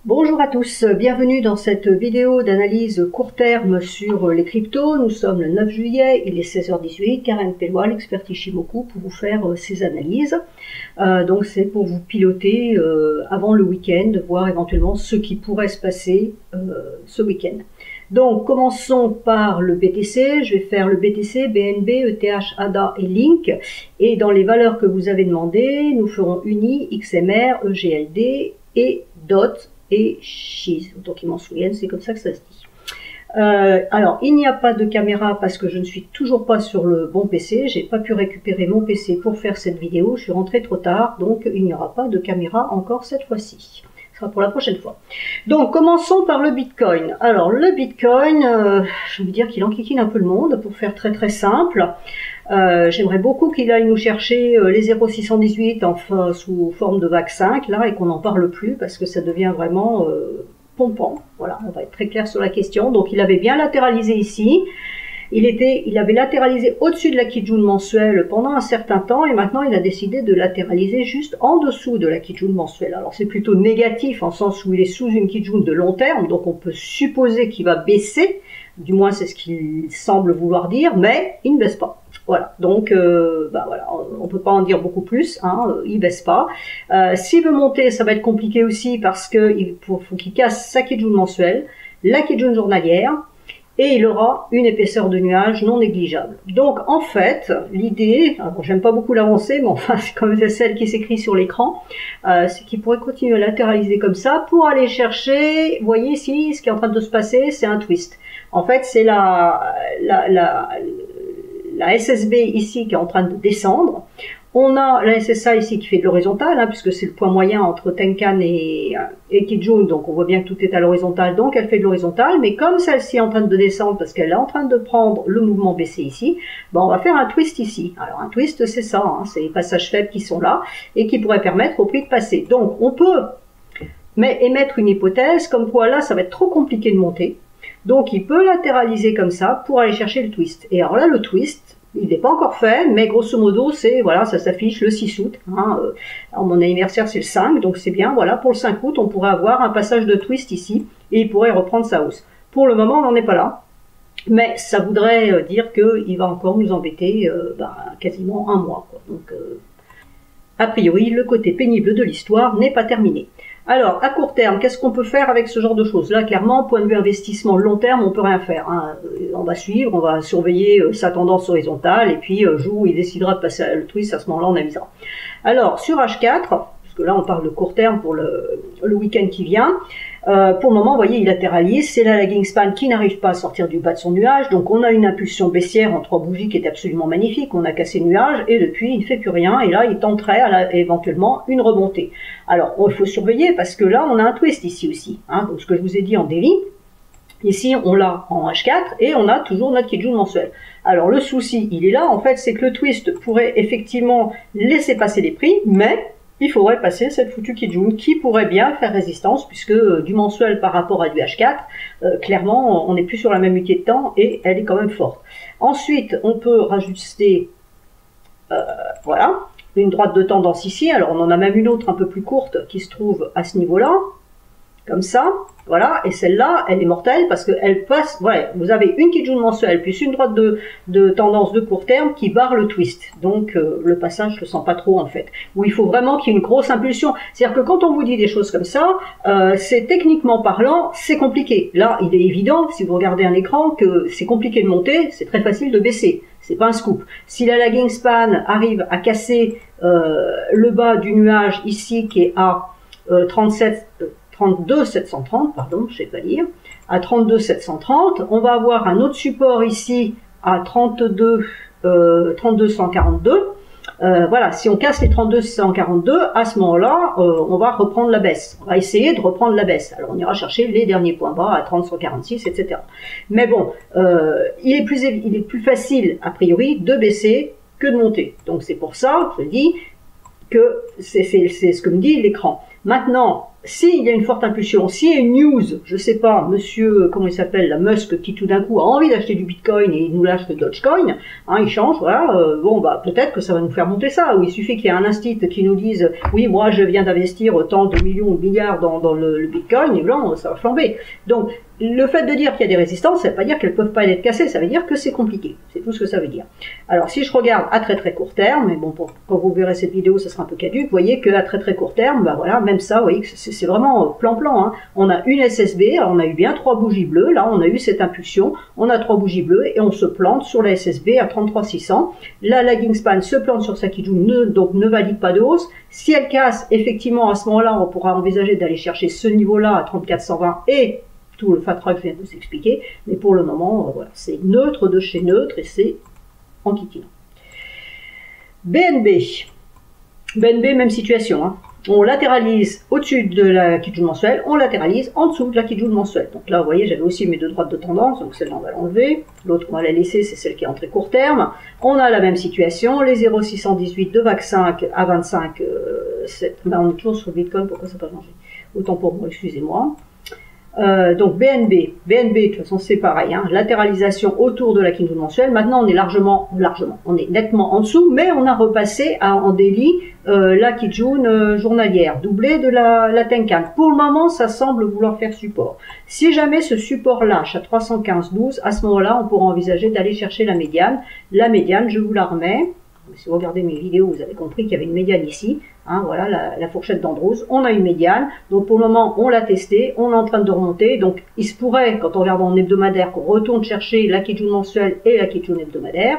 Bonjour à tous, bienvenue dans cette vidéo d'analyse court terme sur les cryptos. Nous sommes le 9 juillet, il est 16h18, Karen Pellois, l'expert Ishimoku, pour vous faire ces analyses. Donc c'est pour vous piloter avant le week-end, voir éventuellement ce qui pourrait se passer ce week-end. Donc commençons par le BTC, je vais faire le BTC, BNB, ETH, ADA et Link. Et dans les valeurs que vous avez demandées, nous ferons UNI, XMR, EGLD et DOT. Et Shiz, autant qu'ils m'en souviennent, c'est comme ça que ça se dit. Alors, il n'y a pas de caméra parce que je ne suis toujours pas sur le bon PC. J'ai pas pu récupérer mon PC pour faire cette vidéo. Je suis rentrée trop tard, donc il n'y aura pas de caméra encore cette fois-ci. Ce sera pour la prochaine fois. Donc, commençons par le Bitcoin. Alors, le Bitcoin, je veux dire qu'il enquiquine un peu le monde pour faire très très simple. J'aimerais beaucoup qu'il aille nous chercher les 0,618 enfin, sous forme de VAC 5 là et qu'on n'en parle plus parce que ça devient vraiment pompant. Voilà, on va être très clair sur la question. Donc il avait bien latéralisé ici. Il avait latéralisé au-dessus de la Kijun mensuelle pendant un certain temps et maintenant il a décidé de latéraliser juste en dessous de la Kijun mensuelle. Alors c'est plutôt négatif en sens où il est sous une Kijun de long terme, donc on peut supposer qu'il va baisser, du moins c'est ce qu'il semble vouloir dire, mais il ne baisse pas. Voilà, donc voilà, on peut pas en dire beaucoup plus, hein, il baisse pas. S'il veut monter, ça va être compliqué aussi parce que faut qu'il casse sa Kijun mensuelle, la Kijun journalière, et il aura une épaisseur de nuage non négligeable. Donc en fait, l'idée, alors j'aime pas beaucoup l'avancée, mais enfin c'est comme celle qui s'écrit sur l'écran, c'est qu'il pourrait continuer à latéraliser comme ça pour aller chercher, vous voyez ici, ce qui est en train de se passer, c'est un twist. En fait, c'est la SSB ici qui est en train de descendre. On a la SSA ici qui fait de l'horizontale, hein, puisque c'est le point moyen entre Tenkan et Kijun, donc on voit bien que tout est à l'horizontale, donc elle fait de l'horizontale, mais comme celle-ci est en train de descendre, parce qu'elle est en train de prendre le mouvement baissier ici, on va faire un twist ici. Alors un twist, c'est ça, hein, c'est les passages faibles qui sont là, et qui pourraient permettre au prix de passer. Donc on peut émettre une hypothèse, comme quoi là, ça va être trop compliqué de monter, donc il peut latéraliser comme ça pour aller chercher le twist. Et alors là, le twist, il n'est pas encore fait, mais grosso modo, c'est, voilà, ça s'affiche le 6 août. Hein, alors mon anniversaire, c'est le 5, donc c'est bien, voilà, pour le 5 août, on pourrait avoir un passage de twist ici, et il pourrait reprendre sa hausse. Pour le moment, on n'en est pas là, mais ça voudrait dire qu'il va encore nous embêter quasiment un mois, quoi. Donc, a priori, le côté pénible de l'histoire n'est pas terminé. Alors, à court terme, qu'est-ce qu'on peut faire avec ce genre de choses? Là, clairement, point de vue investissement long terme, on peut rien faire. Hein. On va suivre, on va surveiller sa tendance horizontale, et puis, jour où il décidera de passer le twist, à ce moment-là, on avisera. Alors, sur H4, parce que là, on parle de court terme pour le week-end qui vient, pour le moment, vous voyez, il latéralise, c'est la lagging span qui n'arrive pas à sortir du bas de son nuage, donc on a une impulsion baissière en 3 bougies qui est absolument magnifique, on a cassé le nuage, et depuis, il ne fait plus rien, et là, il tenterait à éventuellement une remontée. Alors, il faut surveiller, parce que là, on a un twist ici aussi, hein, donc ce que je vous ai dit en daily, ici, on l'a en H4, et on a toujours notre Kijun mensuel. Alors, le souci, il est là, en fait, c'est que le twist pourrait effectivement laisser passer les prix, mais il faudrait passer cette foutue Kijun qui pourrait bien faire résistance puisque du mensuel par rapport à du H4, clairement on n'est plus sur la même unité de temps et elle est quand même forte. Ensuite on peut rajuster voilà, une droite de tendance ici, alors on en a même une autre un peu plus courte qui se trouve à ce niveau-là, comme ça, voilà, et celle-là, elle est mortelle parce qu'elle passe, voilà, vous avez une Kijun mensuelle plus une droite de tendance de court terme qui barre le twist. Donc le passage, je le sens pas trop en fait. Où il faut vraiment qu'il y ait une grosse impulsion. C'est-à-dire que quand on vous dit des choses comme ça, c'est techniquement parlant, c'est compliqué. Là, il est évident, si vous regardez un écran, que c'est compliqué de monter, c'est très facile de baisser. C'est pas un scoop. Si la lagging span arrive à casser le bas du nuage ici qui est à 32 730, pardon, je sais pas lire, à 32 730, on va avoir un autre support ici à 32 142. Voilà, si on casse les 32 142, à ce moment-là, on va reprendre la baisse. On va essayer de reprendre la baisse. Alors on ira chercher les derniers points bas à 30 146, etc. Mais bon, il est plus facile a priori de baisser que de monter. Donc c'est pour ça, je dis que c'est ce que me dit l'écran. Maintenant, s'il y a une forte impulsion, s'il y a une news, je sais pas, monsieur, comment il s'appelle, la Musk, qui tout d'un coup a envie d'acheter du Bitcoin et il nous lâche le Dogecoin, hein, il change, voilà, bon, bah, peut-être que ça va nous faire monter ça, ou il suffit qu'il y ait un instit qui nous dise, oui, moi, je viens d'investir tant de millions ou de milliards dans le Bitcoin, et blanc, ça va flamber. Donc, le fait de dire qu'il y a des résistances, ça ne veut pas dire qu'elles ne peuvent pas être cassées, ça veut dire que c'est compliqué. C'est tout ce que ça veut dire. Alors, si je regarde à très très court terme, mais bon, quand vous verrez cette vidéo, ça sera un peu caduque, vous voyez qu'à très très court terme, bah voilà, même ça, vous voyez que c'est vraiment plan-plan. Hein. On a une SSB, alors on a eu bien 3 bougies bleues, là on a eu cette impulsion, on a 3 bougies bleues et on se plante sur la SSB à 33,600. La lagging span se plante sur sa Kijun, donc ne valide pas de hausse. Si elle casse, effectivement, à ce moment-là, on pourra envisager d'aller chercher ce niveau-là à 34,120 et tout le fatra que je viens de vous expliquer, mais pour le moment, voilà, c'est neutre de chez neutre et c'est antiquinant. BNB. BNB, même situation. Hein. On latéralise au-dessus de la Kijun mensuelle, on latéralise en dessous de la Kijun mensuelle. Donc là, vous voyez, j'avais aussi mes deux droites de tendance, donc celle-là, on va l'enlever. L'autre, on va la laisser, c'est celle qui est en très court terme. On a la même situation, les 0,618 de VAC 5 à 25. Là, on est toujours sur le Bitcoin, pourquoi ça n'a pas changé? Autant pour moi, excusez-moi. Donc BNB, de toute façon c'est pareil, hein, latéralisation autour de la Kijun mensuelle. Maintenant on est on est nettement en dessous, mais on a repassé en daily la Kijun journalière, doublée de la Tenkan. Pour le moment ça semble vouloir faire support. Si jamais ce support lâche à 315,12, à ce moment-là on pourra envisager d'aller chercher la médiane. La médiane, je vous la remets. Si vous regardez mes vidéos, vous avez compris qu'il y avait une médiane ici. Hein, voilà la fourchette d'Andrews. On a une médiane. Donc pour le moment, on l'a testé. On est en train de remonter. Donc il se pourrait, quand on regarde en hebdomadaire, qu'on retourne chercher la Kijun mensuelle et la Kijun hebdomadaire.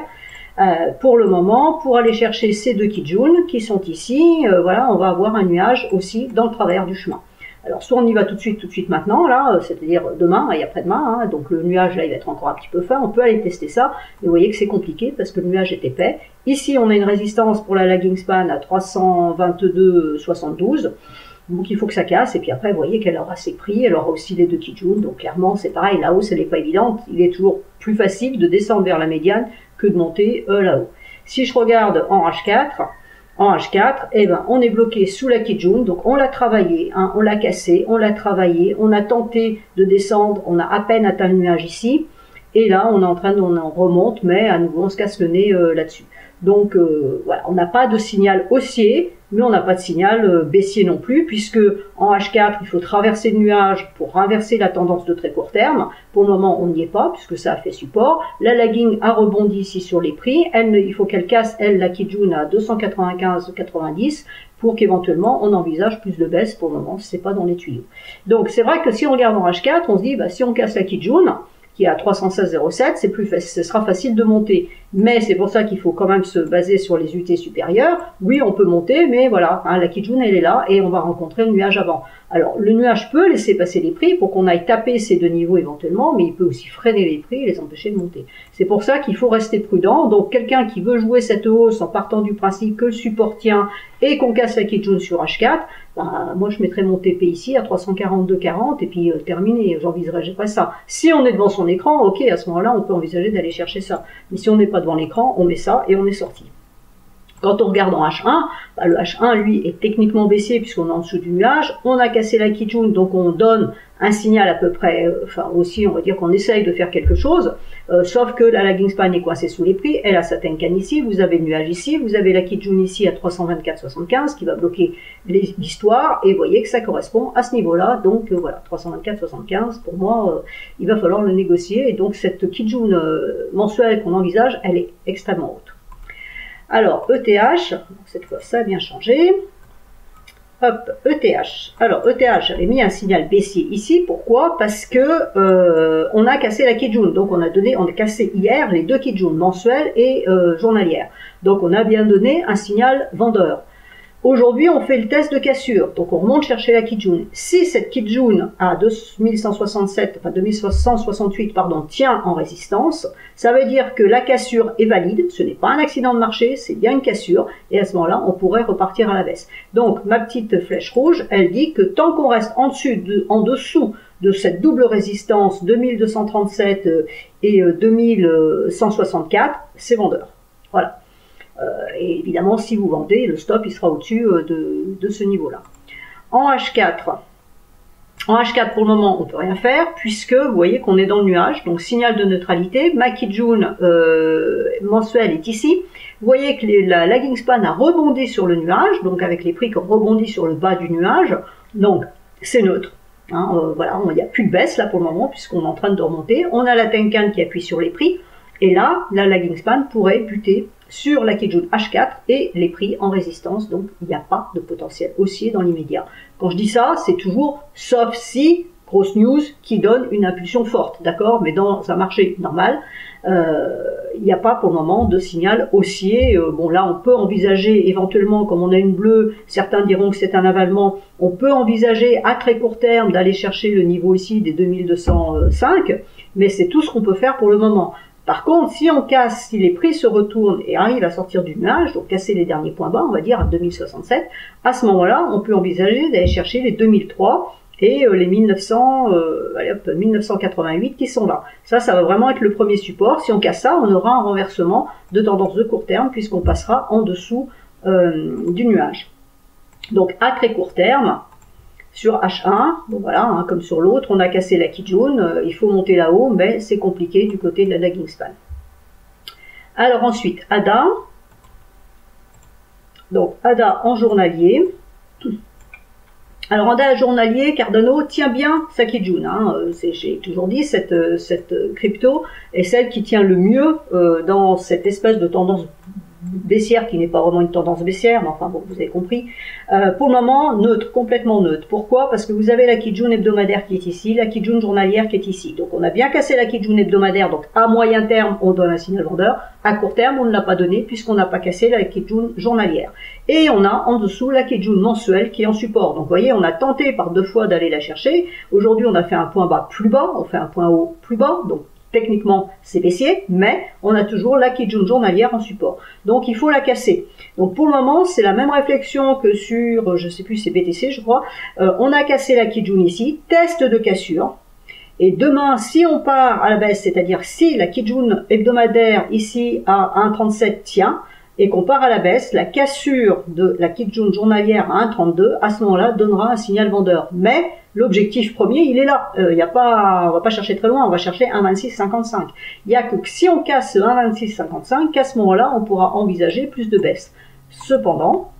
Pour le moment, pour aller chercher ces deux Kijun qui sont ici, voilà, on va avoir un nuage aussi dans le travers du chemin. Alors, soit on y va tout de suite maintenant, là, c'est-à-dire demain et après-demain, hein, donc le nuage, là, il va être encore un petit peu fin, on peut aller tester ça, mais vous voyez que c'est compliqué parce que le nuage est épais. Ici, on a une résistance pour la lagging span à 322,72, donc il faut que ça casse, et puis après, vous voyez qu'elle aura ses prix, elle aura aussi les deux Kijun, donc clairement, c'est pareil, la hausse, elle n'est pas évidente, il est toujours plus facile de descendre vers la médiane que de monter là-haut. Si je regarde en H4, eh ben, on est bloqué sous la Kijun, donc on l'a travaillé, hein, on l'a cassé, on l'a travaillé, on a tenté de descendre, on a à peine atteint le nuage ici, et là on est en train de, on remonte, mais à nouveau on se casse le nez là-dessus. Donc voilà, on n'a pas de signal haussier, mais on n'a pas de signal baissier non plus, puisque en H4, il faut traverser le nuage pour inverser la tendance de très court terme. Pour le moment, on n'y est pas, puisque ça a fait support. La lagging a rebondi ici sur les prix. Il faut qu'elle casse, la Kijun à 295,90 pour qu'éventuellement on envisage plus de baisse. Pour le moment, c'est pas dans les tuyaux. Donc c'est vrai que si on regarde en H4, on se dit, bah, si on casse la Kijun, qui est à 316,07, ce sera facile de monter. Mais c'est pour ça qu'il faut quand même se baser sur les UT supérieures. Oui, on peut monter, mais voilà, hein, la Kijun, elle est là, et on va rencontrer le nuage avant. Alors, le nuage peut laisser passer les prix pour qu'on aille taper ces deux niveaux éventuellement, mais il peut aussi freiner les prix et les empêcher de monter. C'est pour ça qu'il faut rester prudent. Donc, quelqu'un qui veut jouer cette hausse en partant du principe que le support tient et qu'on casse la Kijun sur H4, ben, moi je mettrais mon TP ici à 342,40 et puis terminé, j'envisagerais pas ça. Si on est devant son écran, ok, à ce moment-là, on peut envisager d'aller chercher ça. Mais si on n'est pas devant l'écran, on met ça et on est sorti. Quand on regarde en H1, bah, le H1, lui, est techniquement baissier puisqu'on est en dessous du nuage. On a cassé la Kijun, donc on donne un signal à peu près, enfin aussi, on va dire qu'on essaye de faire quelque chose, sauf que la lagging span est coincée sous les prix. Elle a sa Tenkan ici, vous avez le nuage ici, vous avez la Kijun ici à 324,75 qui va bloquer l'histoire, et vous voyez que ça correspond à ce niveau-là. Donc voilà, 324,75, pour moi, il va falloir le négocier. Et donc cette Kijun mensuelle qu'on envisage, elle est extrêmement haute. Alors, ETH, cette fois ça a bien changé. Hop, ETH. Alors, ETH, j'avais mis un signal baissier ici. Pourquoi? Parce que on a cassé la Kijun. Donc, on a cassé hier les deux Kijun, mensuelles et journalières. Donc, on a bien donné un signal vendeur. Aujourd'hui, on fait le test de cassure, donc on remonte chercher la Kijun. Si cette Kijun à 2168 pardon, tient en résistance, ça veut dire que la cassure est valide, ce n'est pas un accident de marché, c'est bien une cassure, et à ce moment-là, on pourrait repartir à la baisse. Donc, ma petite flèche rouge, elle dit que tant qu'on reste en dessous de cette double résistance 2237 et 2164, c'est vendeur. Voilà. Et évidemment, si vous vendez, le stop il sera au-dessus de ce niveau-là. En H4, En H4, pour le moment, on peut rien faire, puisque vous voyez qu'on est dans le nuage, donc signal de neutralité. Ma Kijun mensuel est ici. Vous voyez que la lagging span a rebondi sur le nuage, donc avec les prix qui ont rebondi sur le bas du nuage, donc c'est neutre. Hein, voilà, il n'y a plus de baisse là pour le moment, puisqu'on est en train de remonter. On a la Tenkan qui appuie sur les prix, et là, la lagging span pourrait buter sur la Kijun H4 et les prix en résistance, donc il n'y a pas de potentiel haussier dans l'immédiat. Quand je dis ça, c'est toujours sauf si, grosse news, qui donne une impulsion forte, d'accord? Mais dans un marché normal, il n'y a pas pour le moment de signal haussier. Bon là, on peut envisager éventuellement, comme on a une bleue, certains diront que c'est un avalement, on peut envisager à très court terme d'aller chercher le niveau ici des 2205, mais c'est tout ce qu'on peut faire pour le moment. Par contre, si on casse, si les prix se retournent et arrivent à sortir du nuage, donc casser les derniers points bas, on va dire à 2067, à ce moment-là, on peut envisager d'aller chercher les 2003 et les 1988 qui sont là. Ça va vraiment être le premier support. Si on casse ça, on aura un renversement de tendance de court terme puisqu'on passera en dessous du nuage. Donc à très court terme, sur H1, bon voilà, hein, comme sur l'autre, on a cassé la Kijun, il faut monter là-haut, mais c'est compliqué du côté de la lagging span. Alors ensuite, ADA. Donc ADA en journalier. Alors ADA journalier, Cardano tient bien sa Kijun. Hein, j'ai toujours dit, cette crypto est celle qui tient le mieux dans cette espèce de tendance baissière qui n'est pas vraiment une tendance baissière, mais enfin bon, vous avez compris. Pour le moment, neutre, complètement neutre. Pourquoi? Parce que vous avez la Kijun hebdomadaire qui est ici, la Kijun journalière qui est ici. Donc on a bien cassé la Kijun hebdomadaire, donc à moyen terme, on donne un signal vendeur. À court terme, on ne l'a pas donné puisqu'on n'a pas cassé la Kijun journalière. Et on a en dessous la Kijun mensuelle qui est en support. Donc vous voyez, on a tenté par 2 fois d'aller la chercher. Aujourd'hui, on a fait un point bas plus bas, on fait un point haut plus bas, donc techniquement, c'est baissier, mais on a toujours la Kijun journalière en support. Donc, il faut la casser. Donc, pour le moment, c'est la même réflexion que sur, je sais plus, c'est BTC, je crois. On a cassé la Kijun ici, test de cassure. Et demain, si on part à la baisse, c'est-à-dire si la Kijun hebdomadaire ici à 1,37 tient, et qu'on part à la baisse, la cassure de la Kijun journalière à 1,32, à ce moment-là, donnera un signal vendeur. Mais l'objectif premier, il est là. On va pas chercher très loin, on va chercher 1,2655. Il n'y a que si on casse 1,2655, qu'à ce moment-là, on pourra envisager plus de baisse. Cependant,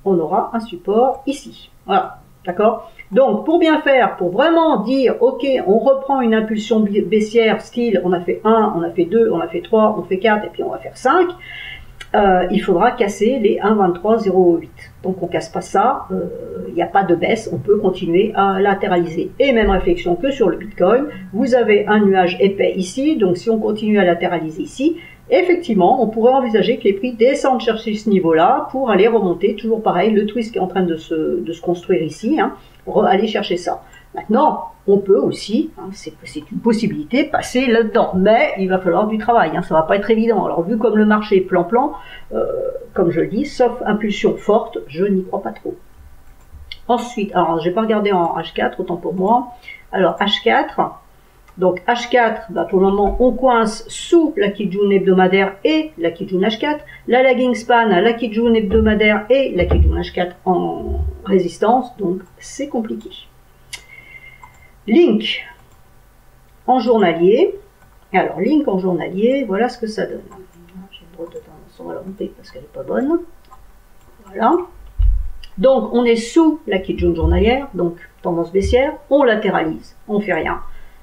on aura un support ici. Voilà, d'accord? Donc, pour bien faire, pour vraiment dire, ok, on reprend une impulsion baissière, style, on a fait 1, on a fait 2, on a fait 3, on fait 4, et puis on va faire 5, il faudra casser les 1,2308. Donc on casse pas ça, il n'y a pas de baisse, on peut continuer à latéraliser. Et même réflexion que sur le Bitcoin, vous avez un nuage épais ici, donc si on continue à latéraliser ici, effectivement, on pourrait envisager que les prix descendent chercher ce niveau-là pour aller remonter, toujours pareil, le twist qui est en train de se construire ici, hein, pour aller chercher ça. Maintenant, on peut aussi, hein, c'est une possibilité, passer là-dedans. Mais il va falloir du travail, hein, ça va pas être évident. Alors vu comme le marché est plan-plan, comme je le dis, sauf impulsion forte, je n'y crois pas trop. Ensuite, alors je vais pas regarder en H4, autant pour moi. Alors H4, donc H4, bah, pour le moment, on coince sous la Kijun hebdomadaire et la Kijun H4. La lagging span a la Kijun hebdomadaire et la Kijun H4 en résistance, donc c'est compliqué. Link en journalier. Alors, Link en journalier, voilà ce que ça donne. J'ai le droit de tendance, on va la monter parce qu'elle n'est pas bonne. Voilà. Donc, on est sous la Kijun journalière, donc tendance baissière. On latéralise, on fait rien.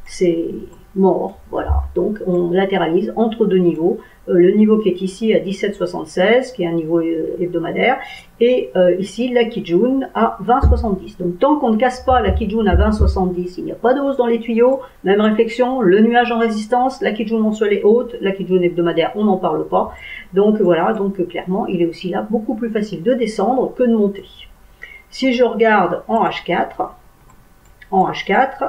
C'est mort, voilà. Donc, on latéralise entre deux niveaux. Le niveau qui est ici à 17,76, qui est un niveau hebdomadaire, et ici la Kijun à 20,70. Donc tant qu'on ne casse pas la Kijun à 20,70, il n'y a pas de hausse dans les tuyaux. Même réflexion, le nuage en résistance, la Kijun mensuelle est haute, la Kijun hebdomadaire, on n'en parle pas. Donc voilà, donc clairement, il est aussi là beaucoup plus facile de descendre que de monter. Si je regarde en H4,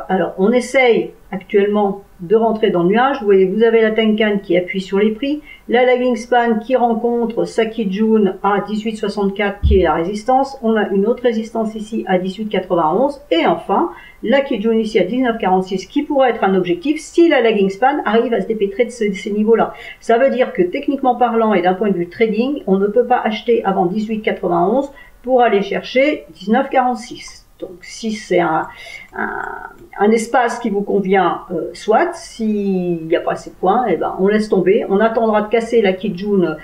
alors on essaye actuellement de rentrer dans le nuage. Vous voyez, vous avez la Tenkan qui appuie sur les prix, la lagging span qui rencontre sa Kijun à 18,64 qui est la résistance. On a une autre résistance ici à 18,91 et enfin la Kijun ici à 19,46 qui pourrait être un objectif si la lagging span arrive à se dépêtrer de ces niveaux-là. Ça veut dire que techniquement parlant et d'un point de vue trading, on ne peut pas acheter avant 18,91 pour aller chercher 19,46. Donc si c'est un espace qui vous convient, soit. S'il n'y a pas assez de points, eh ben, on laisse tomber. On attendra de casser la Kijun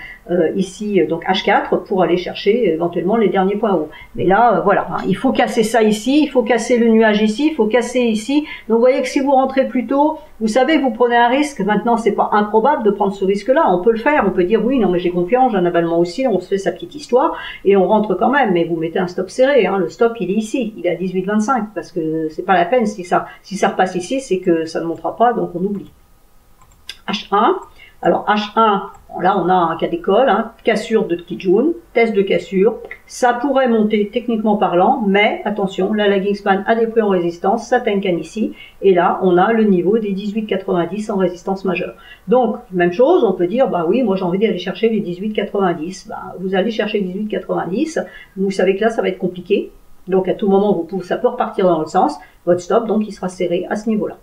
ici, donc H4, pour aller chercher éventuellement les derniers points hauts. Mais là, voilà, hein, il faut casser ça ici, il faut casser le nuage ici, il faut casser ici. Donc vous voyez que si vous rentrez plus tôt, vous savez, vous prenez un risque. Maintenant, c'est pas improbable de prendre ce risque-là. On peut le faire, on peut dire oui, non mais j'ai confiance, j'ai un avalement aussi, on se fait sa petite histoire et on rentre quand même. Mais vous mettez un stop serré, hein. Le stop il est ici, il est à 18,25 parce que c'est pas la peine si ça repasse ici, c'est que ça ne montera pas, donc on oublie. H1. Alors H1, là on a un cas d'école, hein, cassure de Kijun, test de cassure, ça pourrait monter techniquement parlant, mais attention, la lagging span a des prix en résistance, ça Tenkan ici, et là on a le niveau des 18,90 en résistance majeure. Donc même chose, on peut dire, bah oui, moi j'ai envie d'aller chercher les 18,90, bah, vous allez chercher les 18,90, vous savez que là ça va être compliqué, donc à tout moment ça peut repartir dans l'autre sens, votre stop donc il sera serré à ce niveau-là.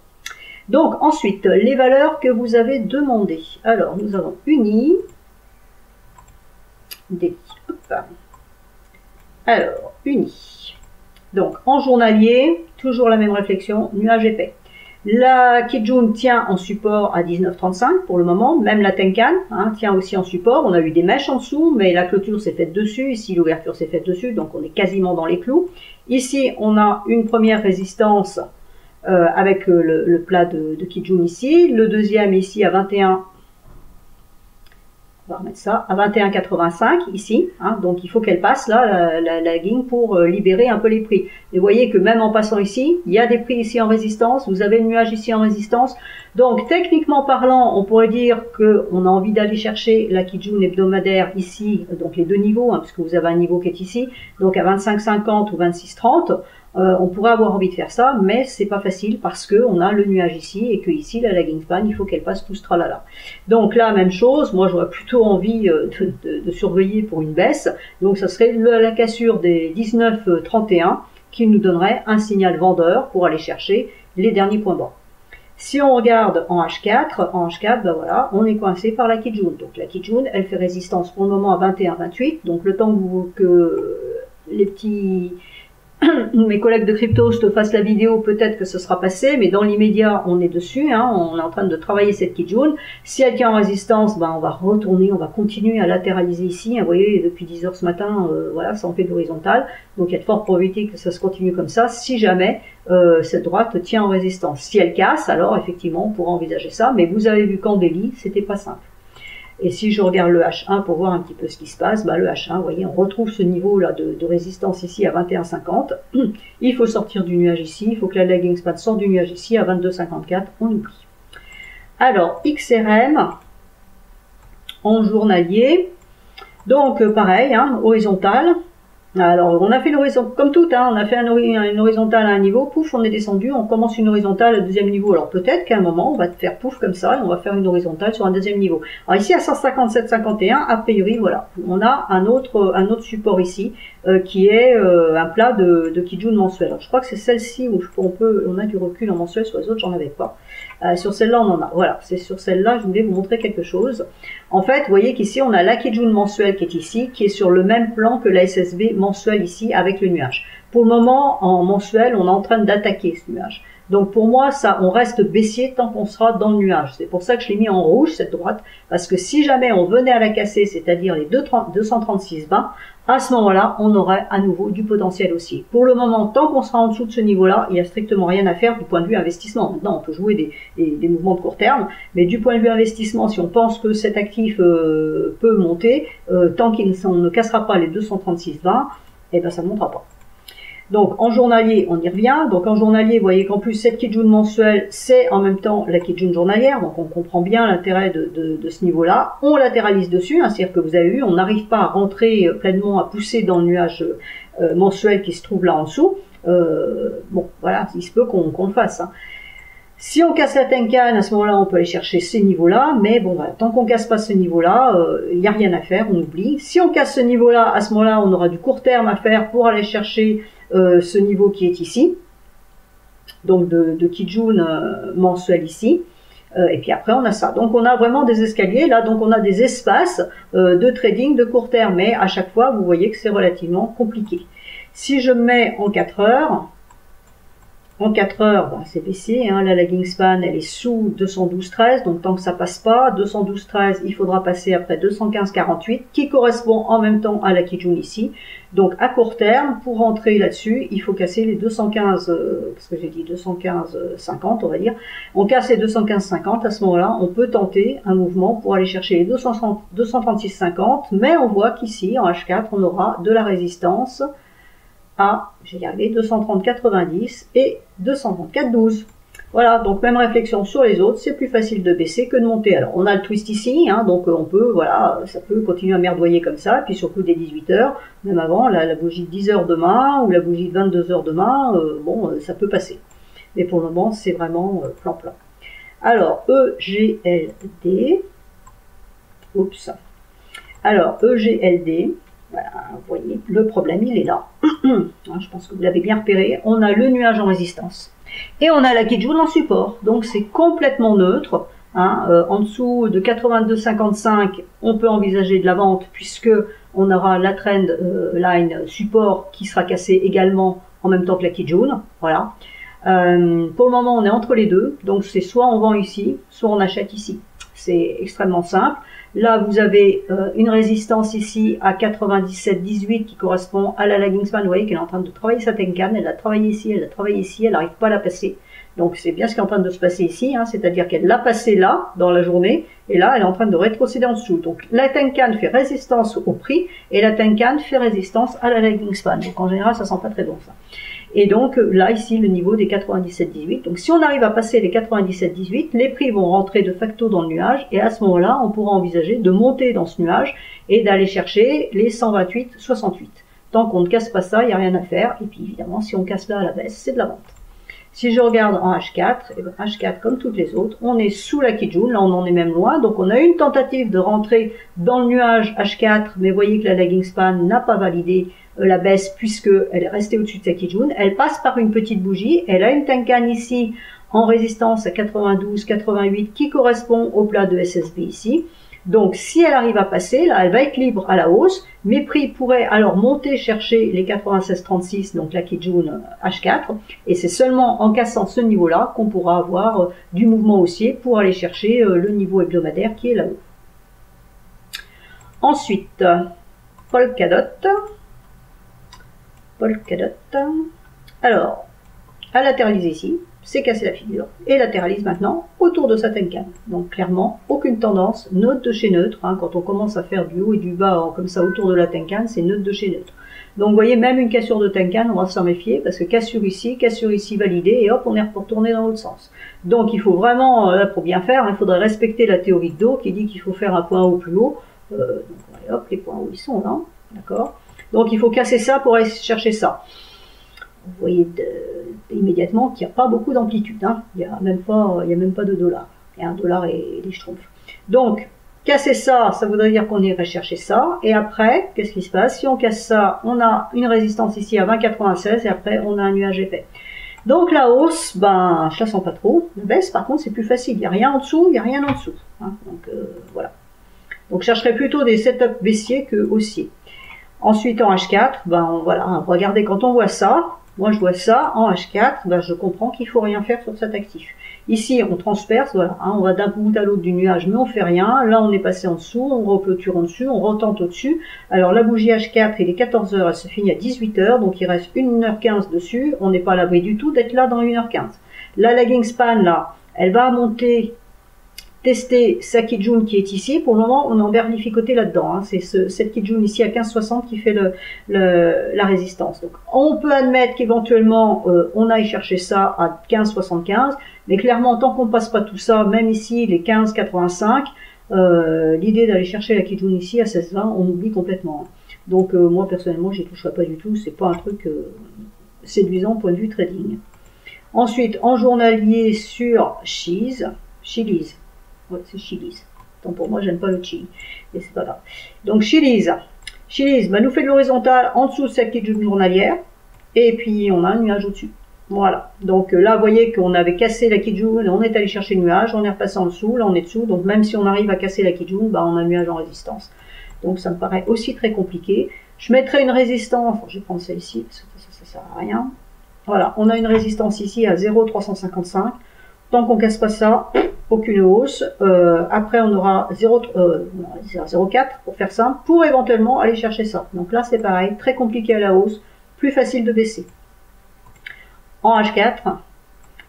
Donc ensuite, les valeurs que vous avez demandées. Alors, nous avons uni, délit. Alors, uni. Donc, en journalier, toujours la même réflexion, nuage épais. La Kijun tient en support à 19,35 pour le moment, même la Tenkan hein, tient aussi en support. On a eu des mèches en dessous, mais la clôture s'est faite dessus, ici l'ouverture s'est faite dessus, donc on est quasiment dans les clous. Ici, on a une première résistance avec le plat de Kijun ici, le deuxième ici à 21, on va remettre ça, à 21,85 ici, hein, donc il faut qu'elle passe là, la lagging pour libérer un peu les prix. Et vous voyez que même en passant ici, il y a des prix ici en résistance, vous avez le nuage ici en résistance, donc techniquement parlant, on pourrait dire qu'on a envie d'aller chercher la Kijun hebdomadaire ici, donc les deux niveaux, hein, puisque vous avez un niveau qui est ici, donc à 25,50 ou 26,30, on pourrait avoir envie de faire ça, mais c'est pas facile parce que on a le nuage ici et que ici la lagging span, il faut qu'elle passe tout ce tralala. Donc là, même chose, moi j'aurais plutôt envie de surveiller pour une baisse. Donc ça serait la cassure des 19,31 qui nous donnerait un signal vendeur pour aller chercher les derniers points bas. Si on regarde en H4, ben voilà, on est coincé par la Kijun. Donc la Kijun, elle fait résistance pour le moment à 21,28. Donc le temps que les petits mes collègues de Cryptost fassent la vidéo, peut-être que ce sera passé, mais dans l'immédiat, on est dessus, hein, on est en train de travailler cette Kijun. Si elle tient en résistance, ben, on va retourner, on va continuer à latéraliser ici. Hein, vous voyez, depuis 10 heures ce matin, voilà, ça en fait de l'horizontale. Donc il y a de fortes probabilités que ça se continue comme ça, si jamais cette droite tient en résistance. Si elle casse, alors effectivement, on pourra envisager ça, mais vous avez vu qu'en délit, c'était pas simple. Et si je regarde le H1 pour voir un petit peu ce qui se passe, bah le H1, vous voyez, on retrouve ce niveau là de résistance ici à 21,50. Il faut sortir du nuage ici, il faut que la lagging span sorte du nuage ici à 22,54, on oublie. Alors, XRM en journalier, donc pareil, hein, horizontal. Alors, on a fait l'horizontal, comme tout, hein, on a fait une horizontale à un niveau, pouf, on est descendu, on commence une horizontale au deuxième niveau. Alors, peut-être qu'à un moment, on va faire pouf comme ça, et on va faire une horizontale sur un deuxième niveau. Alors, ici, à 157,51, a priori, voilà, on a un autre support ici, qui est un plat de Kijun mensuel. Alors, je crois que c'est celle-ci où on a du recul en mensuel, sur les autres, j'en avais pas. Sur celle-là, on en a. Voilà, c'est sur celle-là, je voulais vous montrer quelque chose. En fait, vous voyez qu'ici, on a la Kijun mensuelle qui est ici, qui est sur le même plan que la SSB mensuelle ici, avec le nuage. Pour le moment, en mensuel, on est en train d'attaquer ce nuage. Donc pour moi, ça, on reste baissier tant qu'on sera dans le nuage. C'est pour ça que je l'ai mis en rouge, cette droite, parce que si jamais on venait à la casser, c'est-à-dire les 236,20, à ce moment-là, on aurait à nouveau du potentiel haussier. Pour le moment, tant qu'on sera en dessous de ce niveau-là, il n'y a strictement rien à faire du point de vue investissement. Maintenant, on peut jouer des mouvements de court terme, mais du point de vue investissement, si on pense que cet actif peut monter, tant qu'on ne cassera pas les 236,20, eh ben ça ne montera pas. Donc en journalier, on y revient. Donc en journalier, vous voyez qu'en plus cette Kijun mensuelle, c'est en même temps la Kijun journalière. Donc on comprend bien l'intérêt de ce niveau-là. On latéralise dessus, hein, c'est-à-dire que vous avez vu, on n'arrive pas à rentrer pleinement, à pousser dans le nuage mensuel qui se trouve là en dessous. Bon, voilà, il se peut qu'on le fasse. Hein. Si on casse la Tenkan, à ce moment-là, on peut aller chercher ces niveaux-là, mais bon, voilà, tant qu'on casse pas ce niveau-là, il n'y a rien à faire, on oublie. Si on casse ce niveau-là, à ce moment-là, on aura du court terme à faire pour aller chercher ce niveau qui est ici, donc de Kijun mensuel ici, et puis après on a ça. Donc on a vraiment des escaliers, là, donc on a des espaces de trading de court terme, mais à chaque fois, vous voyez que c'est relativement compliqué. Si je mets en 4 heures, En 4 heures, ben, c'est baissé, hein. La lagging span, elle est sous 212,13, donc tant que ça passe pas, 212,13, il faudra passer après 215,48, qui correspond en même temps à la Kijun ici. Donc à court terme, pour rentrer là-dessus, il faut casser les 215, parce que j'ai dit 215,50, on va dire. On casse les 215,50, à ce moment-là, on peut tenter un mouvement pour aller chercher les 236,50, mais on voit qu'ici, en H4, on aura de la résistance à, j'ai y arrivé, 230,90 et 234,12. Voilà, donc même réflexion sur les autres, c'est plus facile de baisser que de monter. Alors on a le twist ici, hein, donc on peut, voilà, ça peut continuer à merdoyer comme ça, puis sur le coup des 18 heures, même avant, la bougie de 10 heures demain, ou la bougie de 22 heures demain, bon, ça peut passer. Mais pour le moment, c'est vraiment plan-plan. Alors, EGLD, oups, alors EGLD, voilà, vous voyez, le problème, il est là. Je pense que vous l'avez bien repéré. On a le nuage en résistance. Et on a la Kijun en support. Donc, c'est complètement neutre. Hein. En dessous de 82,55, on peut envisager de la vente puisque on aura la trend line support qui sera cassée également en même temps que la Kijun. Voilà. Pour le moment, on est entre les deux. Donc, c'est soit on vend ici, soit on achète ici. C'est extrêmement simple. Là, vous avez une résistance ici à 97,18 qui correspond à la lagging span. Vous voyez qu'elle est en train de travailler sa Tenkan. Elle a travaillé ici, elle a travaillé ici, elle n'arrive pas à la passer. Donc, c'est bien ce qui est en train de se passer ici. Hein, c'est-à-dire qu'elle l'a passé là, dans la journée, et là, elle est en train de rétrocéder en dessous. Donc, la Tenkan fait résistance au prix, et la Tenkan fait résistance à la lagging span. Donc, en général, ça sent pas très bon, ça. Et donc là, ici, le niveau des 97,18. Donc si on arrive à passer les 97,18, les prix vont rentrer de facto dans le nuage. Et à ce moment-là, on pourra envisager de monter dans ce nuage et d'aller chercher les 128,68. Tant qu'on ne casse pas ça, il n'y a rien à faire. Et puis évidemment, si on casse là à la baisse, c'est de la vente. Si je regarde en H4, et bien H4 comme toutes les autres, on est sous la Kijun, là on en est même loin. Donc on a une tentative de rentrer dans le nuage H4, mais vous voyez que la lagging span n'a pas validé la baisse puisqu'elle est restée au-dessus de sa Kijun. Elle passe par une petite bougie, elle a une Tenkan ici en résistance à 92,88 qui correspond au plat de SSB ici. Donc si elle arrive à passer, là elle va être libre à la hausse. Mes prix pourraient alors monter chercher les 96,36, donc la Kijun H4. Et c'est seulement en cassant ce niveau-là qu'on pourra avoir du mouvement haussier pour aller chercher le niveau hebdomadaire qui est là-haut. Ensuite, Polkadot. Alors, elle latéralise ici, c'est cassé la figure, et latéralise maintenant autour de sa Tenkan. Donc clairement, aucune tendance, neutre de chez neutre. Hein, quand on commence à faire du haut et du bas comme ça autour de la Tenkan, c'est neutre de chez neutre. Donc vous voyez, même une cassure de Tenkan, on va s'en méfier, parce que cassure ici validée, et hop, on est retourné dans l'autre sens. Donc il faut vraiment, là pour bien faire, il faudrait respecter la théorie de Do, qui dit qu'il faut faire un point haut plus haut. Donc hop, les points hauts ils sont là, d'accord. Donc il faut casser ça pour aller chercher ça. Vous voyez immédiatement qu'il n'y a pas beaucoup d'amplitude. Hein. Il n'y a même pas de dollars. Il y a un dollar et des schtroumpfs. Donc, casser ça, ça voudrait dire qu'on irait chercher ça. Et après, qu'est-ce qui se passe? Si on casse ça, on a une résistance ici à 20,96 et après, on a un nuage épais. Donc la hausse, ben, je la sens pas trop. La baisse, par contre, c'est plus facile. Il n'y a rien en dessous, il n'y a rien en dessous. Hein. Donc voilà. Donc je chercherai plutôt des setups baissiers que haussiers. Ensuite, en H4, ben voilà, regardez, quand on voit ça, moi je vois ça, en H4, ben, je comprends qu'il faut rien faire sur cet actif. Ici, on transperce, voilà, hein, on va d'un bout à l'autre du nuage, mais on fait rien. Là, on est passé en dessous, on reclôture en dessus, on retente au-dessus. Alors, la bougie H4, il est 14 h, elle se finit à 18 h, donc il reste 1h15 dessus. On n'est pas à l'abri du tout d'être là dans 1h15. La lagging span, là, elle va monter, tester sa Kijun qui est ici. Pour le moment, on est en berlificoté là-dedans. Hein. C'est cette Kijun ici à 15,60 qui fait la résistance. Donc, on peut admettre qu'éventuellement, on aille chercher ça à 15,75. Mais clairement, tant qu'on ne passe pas tout ça, même ici, les 15,85, l'idée d'aller chercher la Kijun ici à 16,20, on oublie complètement. Hein. Donc, moi, personnellement, j'y toucherai pas du tout. C'est pas un truc séduisant point de vue trading. Ensuite, en journalier sur Chiliz. Ouais, c'est Chiliz. Tant pour moi, j'aime pas le chili, mais c'est pas grave. Donc Chiliz, bah, nous fait de l'horizontale en dessous de cette Kijun journalière, et puis on a un nuage au-dessus. Voilà. Donc là, vous voyez qu'on avait cassé la Kijun, on est allé chercher le nuage, on est repassé en dessous, là on est dessous. Donc même si on arrive à casser la Kijun, bah, on a un nuage en résistance. Donc ça me paraît aussi très compliqué. Je mettrai une résistance, je vais prendre celle-ci, parce que ça sert à rien. Voilà, on a une résistance ici à 0,355. Tant qu'on casse pas ça, aucune hausse. Après, on aura 0,4 pour faire simple, pour éventuellement aller chercher ça. Donc là, c'est pareil, très compliqué à la hausse, plus facile de baisser. En H4,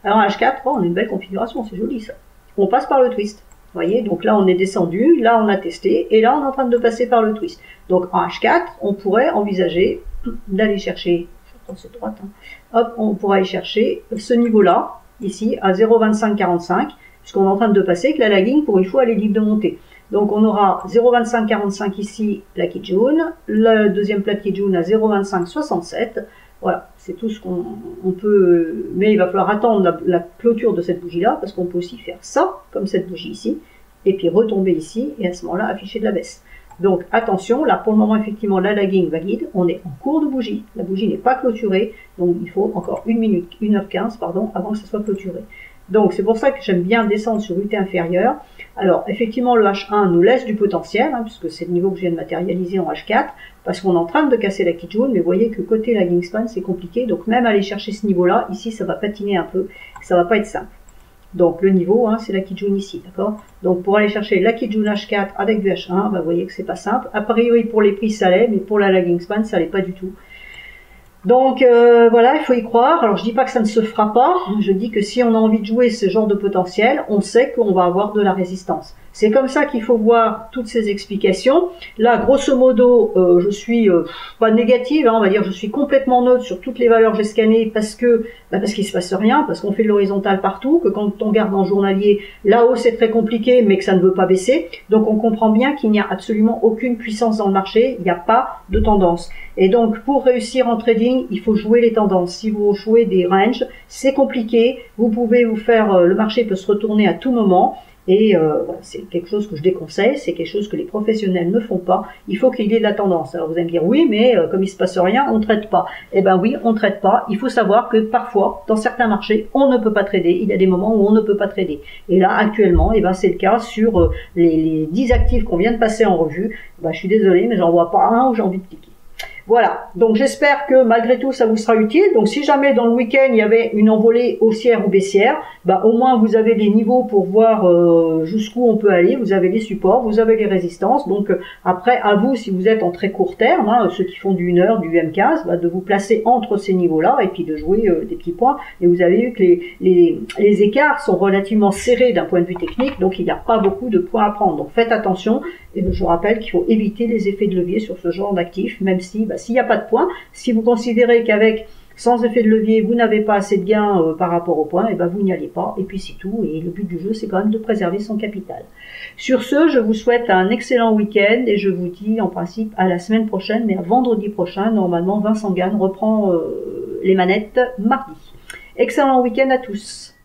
alors en H4, on a une belle configuration, c'est joli ça. On passe par le twist. Vous voyez, donc là on est descendu, là on a testé, et là on est en train de passer par le twist. Donc en H4, on pourrait envisager d'aller chercher, c'est droite, hein, hop, on pourrait aller chercher ce niveau-là, ici, à 0,2545, puisqu'on est en train de passer, que la lagging, pour une fois, elle est libre de monter. Donc on aura 0,2545 ici, la Kijun, la deuxième plate Kijun à 0,2567. Voilà, c'est tout ce qu'on peut, mais il va falloir attendre la clôture de cette bougie-là, parce qu'on peut aussi faire ça, comme cette bougie ici, et puis retomber ici, et à ce moment-là, afficher de la baisse. Donc attention, là pour le moment, effectivement, la lagging valide, on est en cours de bougie, la bougie n'est pas clôturée, donc il faut encore 1h15, pardon, avant que ça soit clôturé. Donc c'est pour ça que j'aime bien descendre sur UT inférieur. Alors effectivement le H1 nous laisse du potentiel, hein, puisque c'est le niveau que je viens de matérialiser en H4, parce qu'on est en train de casser la Kijun, mais vous voyez que côté lagging span c'est compliqué, donc même aller chercher ce niveau-là, ici ça va patiner un peu, ça va pas être simple. Donc le niveau, hein, c'est la Kijun ici, d'accord? Donc pour aller chercher la Kijun H4 avec du H1, bah, vous voyez que c'est pas simple. A priori pour les prix ça l'est, mais pour la lagging span ça l'est pas du tout. Donc voilà, il faut y croire. Alors je dis pas que ça ne se fera pas, je dis que si on a envie de jouer ce genre de potentiel, on sait qu'on va avoir de la résistance. C'est comme ça qu'il faut voir toutes ces explications. Là, grosso modo, je suis pas négative, hein, on va dire, je suis complètement neutre sur toutes les valeurs que j'ai scannées parce qu'il se passe rien, parce qu'on fait de l'horizontal partout, que quand on regarde en journalier, là-haut c'est très compliqué, mais que ça ne veut pas baisser. Donc on comprend bien qu'il n'y a absolument aucune puissance dans le marché, il n'y a pas de tendance. Et donc pour réussir en trading, il faut jouer les tendances. Si vous jouez des ranges, c'est compliqué. Vous pouvez vous faire, le marché peut se retourner à tout moment. Et voilà, c'est quelque chose que je déconseille, c'est quelque chose que les professionnels ne font pas. Il faut qu'il y ait de la tendance. Alors vous allez me dire oui, mais comme il se passe rien, on ne traite pas. Eh ben oui, on ne traite pas. Il faut savoir que parfois, dans certains marchés, on ne peut pas trader. Il y a des moments où on ne peut pas trader. Et là, actuellement, eh ben c'est le cas sur les 10 actifs qu'on vient de passer en revue. Ben, je suis désolée, mais j'en vois pas un où j'ai envie de cliquer. Voilà, donc j'espère que malgré tout ça vous sera utile. Donc si jamais dans le week-end il y avait une envolée haussière ou baissière, bah, au moins vous avez des niveaux pour voir jusqu'où on peut aller, vous avez les supports, vous avez les résistances. Donc après à vous, si vous êtes en très court terme, hein, ceux qui font du 1 heure, du M15, bah, de vous placer entre ces niveaux-là et puis de jouer des petits points. Et vous avez vu que les écarts sont relativement serrés d'un point de vue technique, donc il n'y a pas beaucoup de points à prendre. Donc faites attention, et je rappelle qu'il faut éviter les effets de levier sur ce genre d'actifs, même si s'il n'y a pas de points, si vous considérez qu'avec sans effet de levier, vous n'avez pas assez de gains par rapport au point, et ben vous n'y allez pas, et puis c'est tout, et le but du jeu, c'est quand même de préserver son capital. Sur ce, je vous souhaite un excellent week-end, et je vous dis en principe à la semaine prochaine, mais à vendredi prochain, normalement Vincent Gann reprend les manettes mardi. Excellent week-end à tous.